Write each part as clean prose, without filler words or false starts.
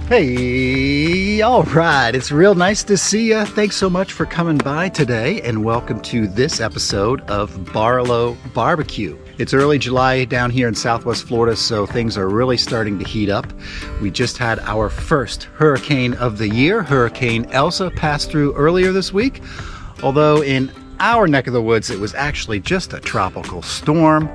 Hey, all right, it's real nice to see you. Thanks so much for coming by today, and welcome to this episode of Barlow BBQ. It's early July down here in Southwest Florida, so things are really starting to heat up. We just had our first hurricane of the year. Hurricane Elsa passed through earlier this week, although in our neck of the woods it was actually just a tropical storm.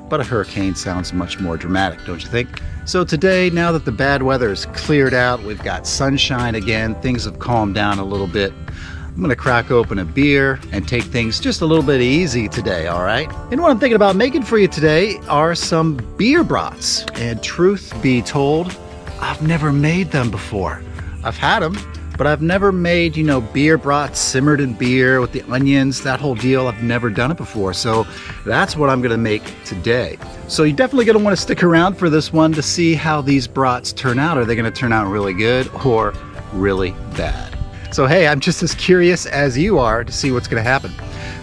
But a hurricane sounds much more dramatic, don't you think? So today, now that the bad weather is cleared out, we've got sunshine again, things have calmed down a little bit. I'm gonna crack open a beer and take things just a little bit easy today, all right? And what I'm thinking about making for you today are some beer brats. And truth be told, I've never made them before. I've had them, but I've never made, beer brats simmered in beer with the onions, that whole deal. I've never done it before. So that's what I'm gonna make today. So you're definitely gonna wanna stick around for this one to see how these brats turn out. Are they gonna turn out really good or really bad? So hey, I'm just as curious as you are to see what's gonna happen.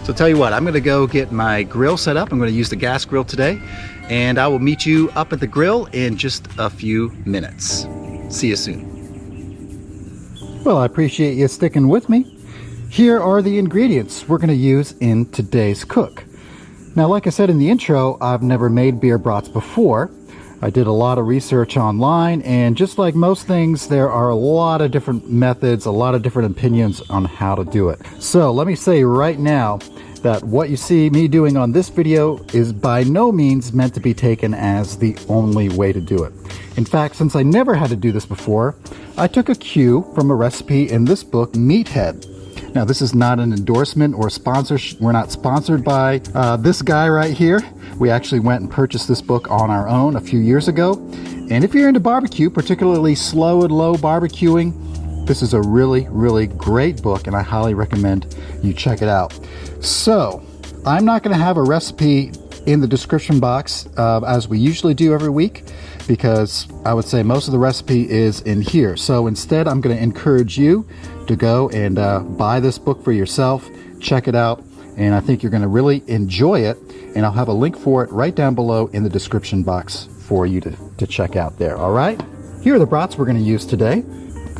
So tell you what, I'm gonna go get my grill set up. I'm gonna use the gas grill today, and I will meet you up at the grill in just a few minutes. See you soon. Well, I appreciate you sticking with me. Here are the ingredients we're going to use in today's cook. Now, like I said in the intro, I've never made beer brats before. I did a lot of research online, and just like most things, there are a lot of different methods, a lot of different opinions on how to do it. So let me say right now that what you see me doing on this video is by no means meant to be taken as the only way to do it. In fact, since I never had to do this before, I took a cue from a recipe in this book, Meathead. Now, this is not an endorsement or sponsorship. We're not sponsored by this guy right here. We actually went and purchased this book on our own a few years ago. And if you're into barbecue, particularly slow and low barbecuing, this is a really, really great book, and I highly recommend you check it out. So, I'm not going to have a recipe in the description box as we usually do every week, because I would say most of the recipe is in here. So instead, I'm going to encourage you to go and buy this book for yourself, check it out, and I think you're going to really enjoy it. And I'll have a link for it right down below in the description box for you to check out there. All right, here are the brats we're going to use today,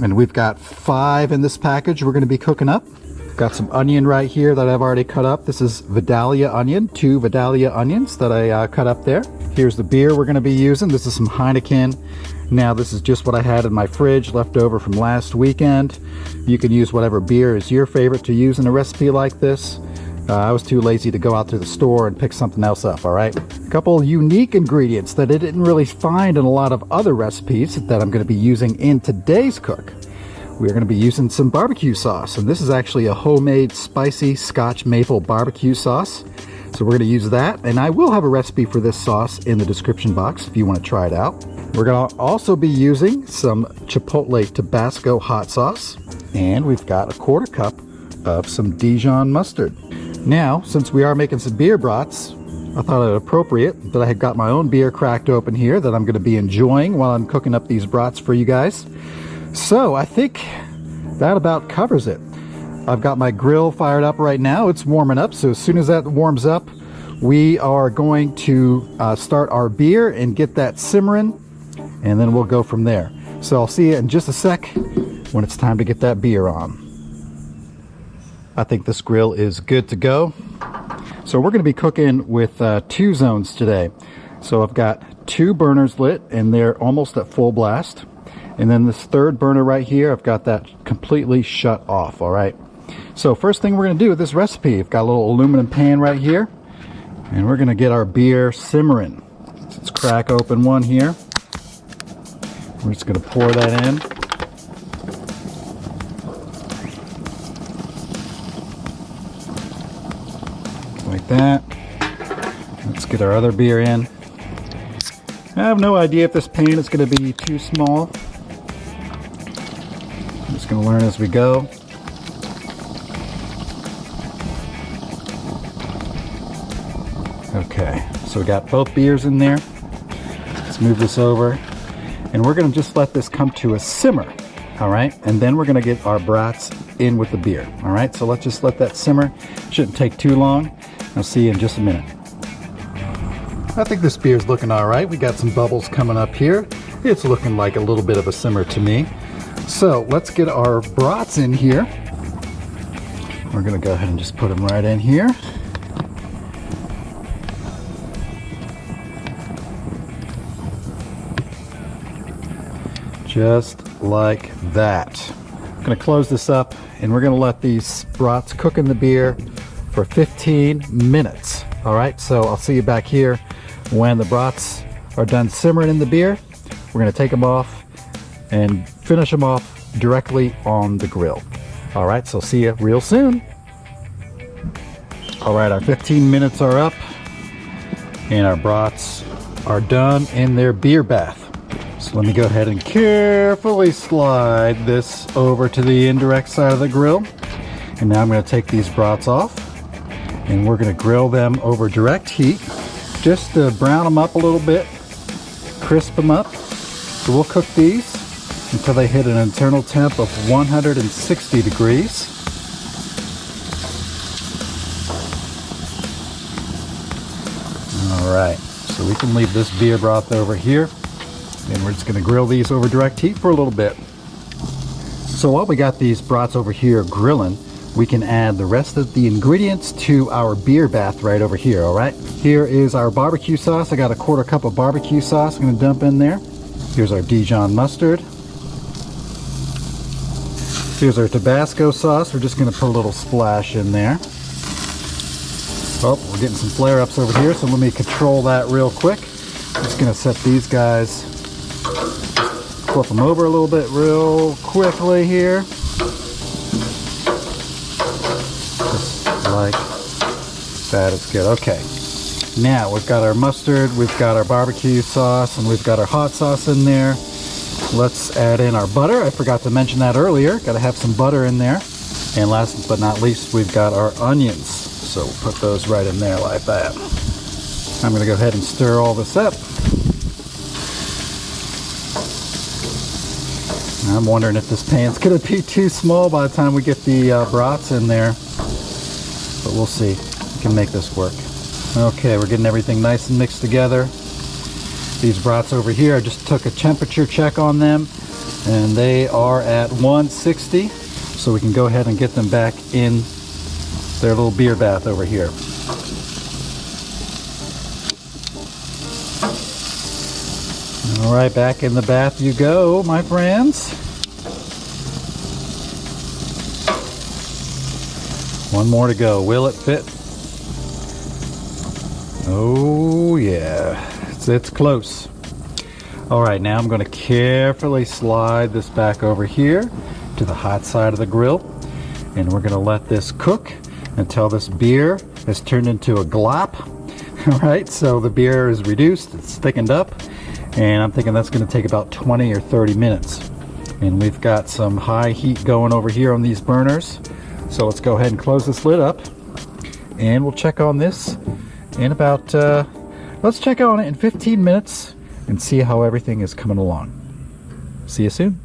and we've got 5 in this package we're going to be cooking up. Got some onion right here that I've already cut up. This is Vidalia onion, 2 Vidalia onions that I cut up there. Here's the beer we're going to be using. This is some Heineken. Now, this is just what I had in my fridge left over from last weekend. You can use whatever beer is your favorite to use in a recipe like this. I was too lazy to go out to the store and pick something else up, all right? A couple unique ingredients that I didn't really find in a lot of other recipes that I'm going to be using in today's cook. We're going to be using some barbecue sauce, and this is actually a homemade spicy Scotch maple barbecue sauce. So we're going to use that, and I will have a recipe for this sauce in the description box if you want to try it out. We're going to also be using some chipotle Tabasco hot sauce, and we've got a 1/4 cup of some Dijon mustard. Now, since we are making some beer brats, I thought it appropriate that I had got my own beer cracked open here that I'm going to be enjoying while I'm cooking up these brats for you guys. So I think that about covers it. I've got my grill fired up right now. It's warming up, so as soon as that warms up, we are going to start our beer and get that simmering, and then we'll go from there. So I'll see you in just a sec when it's time to get that beer on. I think this grill is good to go. So we're going to be cooking with 2 zones today. So I've got 2 burners lit, and they're almost at full blast. And then this 3rd burner right here, I've got that completely shut off, all right? So first thing we're going to do with this recipe, I've got a little aluminum pan right here, and we're going to get our beer simmering. Let's crack open one here. We're just going to pour that in. Like that. Let's get our other beer in. I have no idea if this pan is going to be too small. I'm just going to learn as we go. Okay, so we got both beers in there. Let's move this over, and we're going to just let this come to a simmer, all right? And then we're going to get our brats in with the beer, all right? So let's just let that simmer. Shouldn't take too long. I'll see you in just a minute. I think this beer's looking all right. We got some bubbles coming up here. It's looking like a little bit of a simmer to me. So let's get our brats in here. We're gonna go ahead and just put them right in here. Just like that. I'm gonna close this up and we're gonna let these brats cook in the beer for 15 minutes. All right, so I'll see you back here when the brats are done simmering in the beer. We're gonna take them off and finish them off directly on the grill. All right, so see you real soon. All right, our 15 minutes are up and our brats are done in their beer bath. So let me go ahead and carefully slide this over to the indirect side of the grill. And now I'm going to take these brats off and we're going to grill them over direct heat just to brown them up a little bit, crisp them up. So we'll cook these until they hit an internal temp of 160 degrees. All right, so we can leave this beer broth over here and we're just going to grill these over direct heat for a little bit. So while we got these brats over here grilling, we can add the rest of the ingredients to our beer bath right over here. All right, here is our barbecue sauce. I got a 1/4 cup of barbecue sauce I'm going to dump in there. Here's our Dijon mustard. Here's our Tabasco sauce. We're just going to put a little splash in there. Oh, we're getting some flare-ups over here, so let me control that real quick. I'm just going to set these guys, flip them over a little bit real quickly here. Just like that. It's good. Okay. Now we've got our mustard, we've got our barbecue sauce, and we've got our hot sauce in there. Let's add in our butter. I forgot to mention that earlier. Got to have some butter in there. And last but not least, we've got our onions. So we'll put those right in there like that. I'm going to go ahead and stir all this up. I'm wondering if this pan's going to be too small by the time we get the brats in there. But we'll see. We can make this work. Okay, we're getting everything nice and mixed together. These brats over here, I just took a temperature check on them and they are at 160. So we can go ahead and get them back in their little beer bath over here. All right, back in the bath you go, my friends. One more to go. Will it fit? Oh yeah, it's close. All right, now I'm going to carefully slide this back over here to the hot side of the grill, and we're going to let this cook until this beer has turned into a glop. All right, so the beer is reduced, it's thickened up, and I'm thinking that's going to take about 20 or 30 minutes. And we've got some high heat going over here on these burners. So let's go ahead and close this lid up, and we'll check on this in about, let's check on it in 15 minutes and see how everything is coming along. See you soon.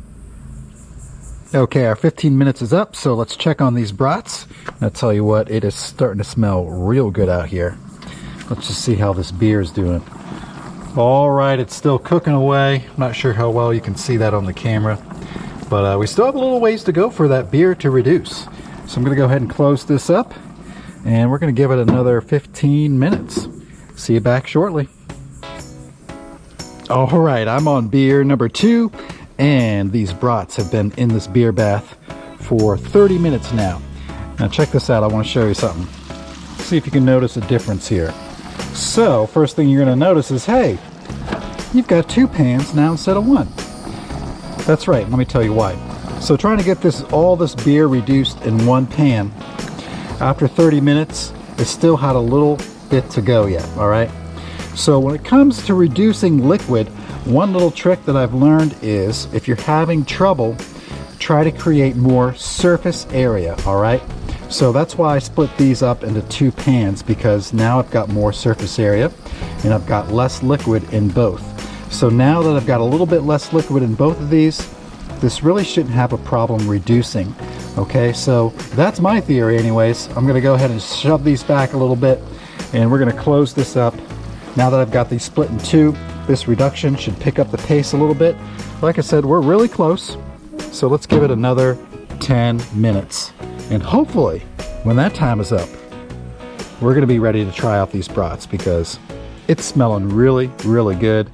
Okay, our 15 minutes is up, so let's check on these brats. I'll tell you what, it is starting to smell real good out here. Let's just see how this beer is doing. All right, it's still cooking away. I'm not sure how well you can see that on the camera, but we still have a little ways to go for that beer to reduce. So I'm going to go ahead and close this up, and we're going to give it another 15 minutes. See you back shortly. All right, I'm on beer number 2, and these brats have been in this beer bath for 30 minutes now. Now check this out, I want to show you something. See if you can notice a difference here. So first thing you're going to notice is, hey, you've got 2 pans now instead of 1. That's right, let me tell you why. So trying to get all this beer reduced in 1 pan, after 30 minutes, it still had a little bit to go yet, all right? So when it comes to reducing liquid, one little trick that I've learned is if you're having trouble, try to create more surface area, all right? So that's why I split these up into 2 pans, because now I've got more surface area and I've got less liquid in both. So now that I've got a little bit less liquid in both of these, this really shouldn't have a problem reducing. Okay, so that's my theory anyways. I'm gonna go ahead and shove these back a little bit, and we're gonna close this up. Now that I've got these split in 2, This reduction should pick up the pace a little bit. Like I said, we're really close. So let's give it another 10 minutes. And hopefully, when that time is up, we're gonna be ready to try out these brats because it's smelling really, really good.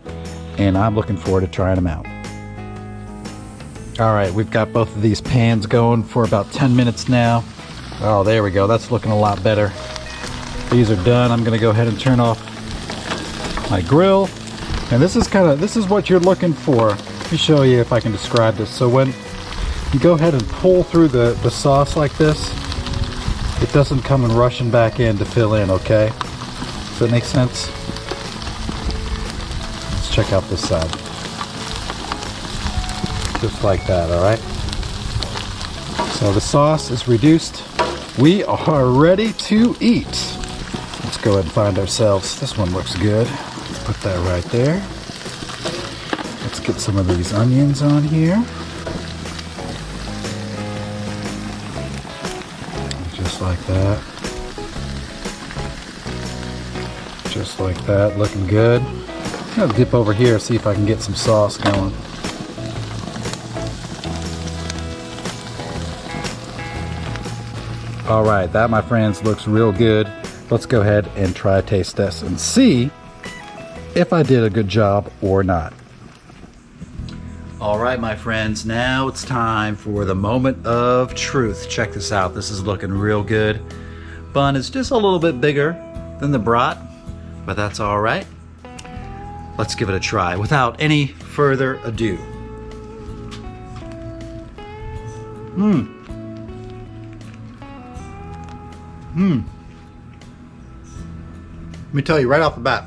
And I'm looking forward to trying them out. All right, we've got both of these pans going for about 10 minutes now. Oh, there we go. That's looking a lot better. These are done. I'm gonna go ahead and turn off my grill. And this is what you're looking for. Let me show you if I can describe this. So when you go ahead and pull through the sauce like this, it doesn't come and rushing back in to fill in, okay? Does that make sense? Let's check out this side. Just like that, all right? So the sauce is reduced. We are ready to eat. Let's go ahead and find ourselves. This one looks good. Put that right there. Let's get some of these onions on here. Just like that. Just like that, looking good. I'm gonna dip over here, see if I can get some sauce going. All right, that, my friends, looks real good. Let's go ahead and try a taste test and see if I did a good job or not. All right, my friends, now it's time for the moment of truth. Check this out. This is looking real good. Bun is just a little bit bigger than the brat, but that's all right. Let's give it a try without any further ado. Let me tell you right off the bat,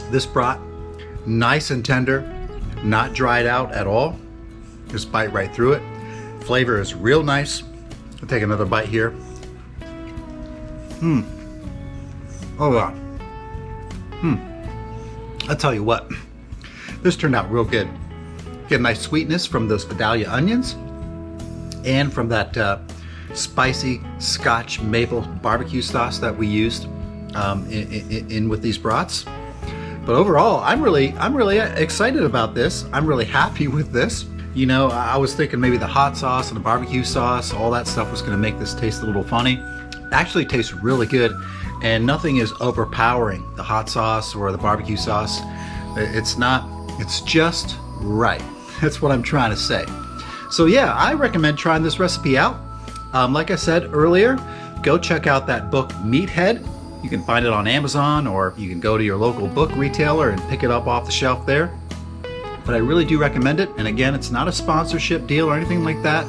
this brat, nice and tender, not dried out at all. Just bite right through it. Flavor is real nice. I'll take another bite here. Oh yeah. I'll tell you what, this turned out real good. Get a nice sweetness from those Vidalia onions and from that spicy Scotch maple barbecue sauce that we used in with these brats. But overall, I'm really excited about this. I'm really happy with this. You know, I was thinking maybe the hot sauce and the barbecue sauce, all that stuff was gonna make this taste a little funny. It actually tastes really good, and nothing is overpowering the hot sauce or the barbecue sauce. It's not, it's just right. That's what I'm trying to say. So yeah, I recommend trying this recipe out. Like I said earlier, go check out that book, Meathead. You can find it on Amazon, or you can go to your local book retailer and pick it up off the shelf there. But I really do recommend it. And again, it's not a sponsorship deal or anything like that.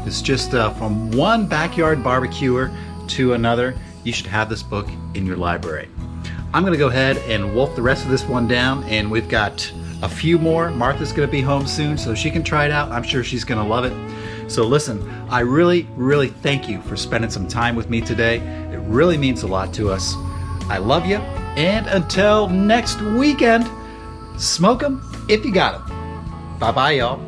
It's just from one backyard barbecuer to another. You should have this book in your library. I'm gonna go ahead and wolf the rest of this one down, and we've got a few more. Martha's gonna be home soon, so she can try it out. I'm sure she's gonna love it. So listen, I really thank you for spending some time with me today. It really means a lot to us. I love you, and until next weekend, smoke 'em if you got 'em. Bye-bye, y'all.